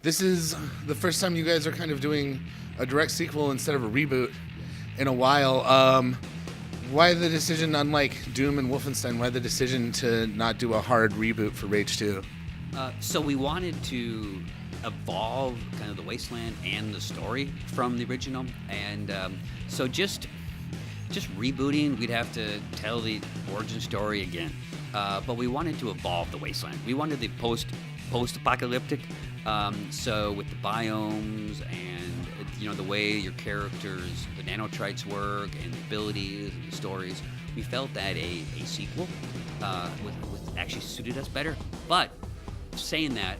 This is the first time you guys are kind of doing a direct sequel instead of a reboot in a while. Why the decision, unlike Doom and Wolfenstein, why the decision to not do a hard reboot for Rage 2? So we wanted to evolve kind of the Wasteland and the story from the original, and so just rebooting, we'd have to tell the origin story again. But we wanted to evolve the Wasteland. We wanted the post-apocalyptic, so with the biomes and the way your characters, the nanotrites work, and the abilities and the stories. We felt that a sequel would actually suited us better. But saying that,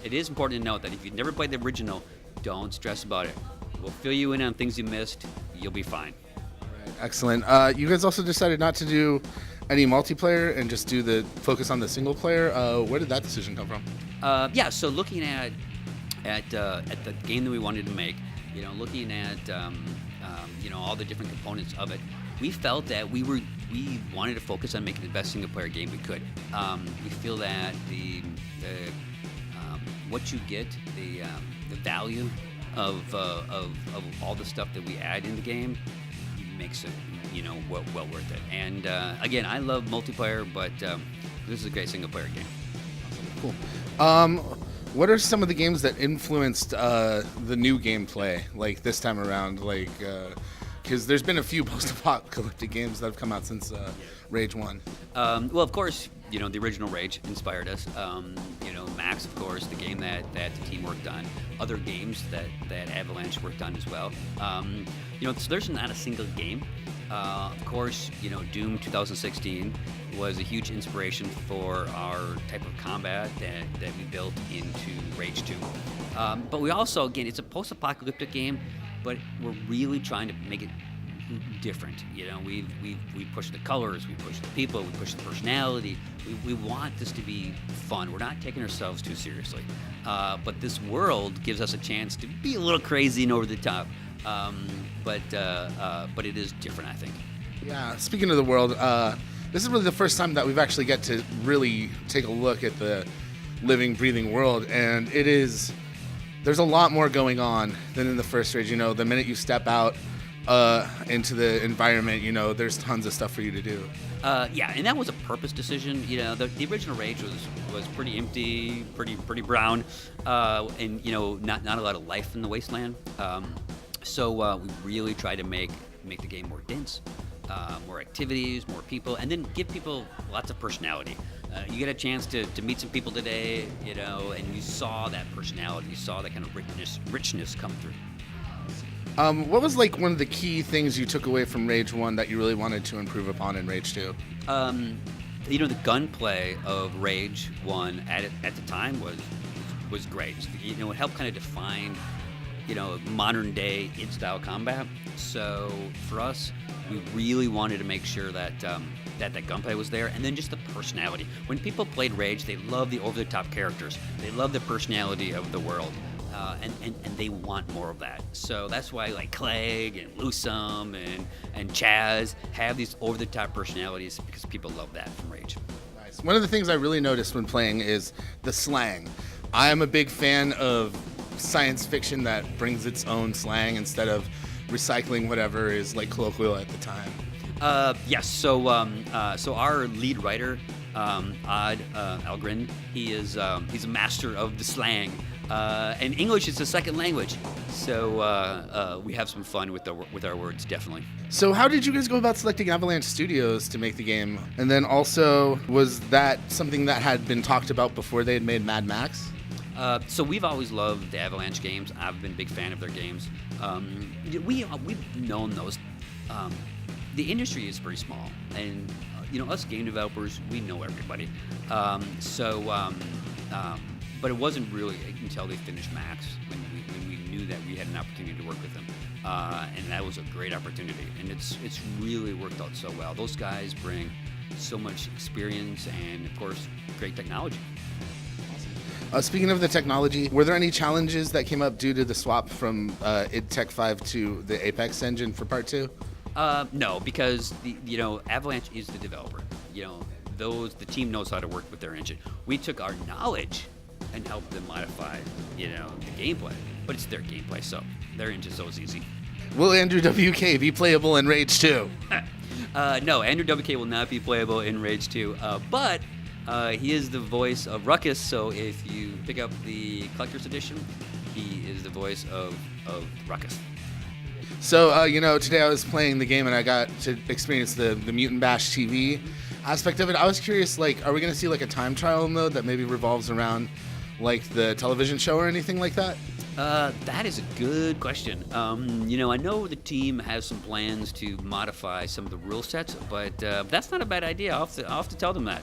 it is important to note that if you've never played the original, don't stress about it. We'll fill you in on things you missed. You'll be fine. Right, excellent. You guys also decided not to do any multiplayer and just do the focus on the single player. Where did that decision come from? So looking at the game that we wanted to make, looking at all the different components of it, we felt that we wanted to focus on making the best single player game we could. We feel that the what you get, the value of all the stuff that we add in the game makes it well worth it. And again, I love multiplayer, but this is a great single player game. Cool. What are some of the games that influenced the new gameplay, like this time around? Like, because there's been a few post-apocalyptic games that have come out since Rage 1. Well, of course, the original Rage inspired us. Max, of course, the game that the team worked on. Other games that Avalanche worked on as well. So there's not a single game. Of course, Doom 2016 was a huge inspiration for our type of combat that we built into Rage 2. But we also, again, it's a post-apocalyptic game, but we're really trying to make it different. We push the colors, we push the people, we push the personality. We want this to be fun. We're not taking ourselves too seriously. But this world gives us a chance to be a little crazy and over the top. But it is different, I think. Yeah, speaking of the world, this is really the first time that we've actually get to really take a look at the living, breathing world, and there's a lot more going on than in the first Rage. The minute you step out into the environment, there's tons of stuff for you to do. And that was a purpose decision. The original Rage was pretty empty, pretty brown, and not a lot of life in the wasteland. So we really try to make the game more dense, more activities, more people, and then give people lots of personality. You get a chance to meet some people today, and you saw that personality, you saw that kind of richness come through. What was one of the key things you took away from Rage 1 that you really wanted to improve upon in Rage 2? The gunplay of Rage 1 at the time was great. It helped kind of define modern day in-style combat. So for us, we really wanted to make sure that that gunplay was there, and then just the personality. When people played Rage, they love the over-the-top characters. They love the personality of the world, and they want more of that. So that's why Clegg and Lusum and Chaz have these over-the-top personalities, because people love that from Rage. Nice. One of the things I really noticed when playing is the slang. I am a big fan of science fiction that brings its own slang instead of recycling whatever is colloquial at the time. Yes. So our lead writer, Odd Algren, he's a master of the slang, and English is a second language. So we have some fun with our words, definitely. So how did you guys go about selecting Avalanche Studios to make the game? And then also, was that something that had been talked about before they had made Mad Max? So we've always loved the Avalanche games. I've been a big fan of their games. We've known those. The industry is very small, and us game developers, we know everybody. But it wasn't really until they finished Max when we knew that we had an opportunity to work with them, and that was a great opportunity. And it's really worked out so well. Those guys bring so much experience and, of course, great technology. Speaking of the technology, were there any challenges that came up due to the swap from id Tech 5 to the Apex engine for Part 2? No, because Avalanche is the developer. The team knows how to work with their engine. We took our knowledge and help them modify, the gameplay. But it's their gameplay, so their engine's always easy. Will Andrew WK be playable in Rage 2? No, Andrew WK will not be playable in Rage 2, but he is the voice of Ruckus, so if you pick up the Collector's Edition, he is the voice of Ruckus. So, today I was playing the game and I got to experience the Mutant Bash TV aspect of it. I was curious, are we going to see a time trial mode that maybe revolves around the television show or anything like that? That is a good question. I know the team has some plans to modify some of the rule sets, but that's not a bad idea. I'll have to tell them that.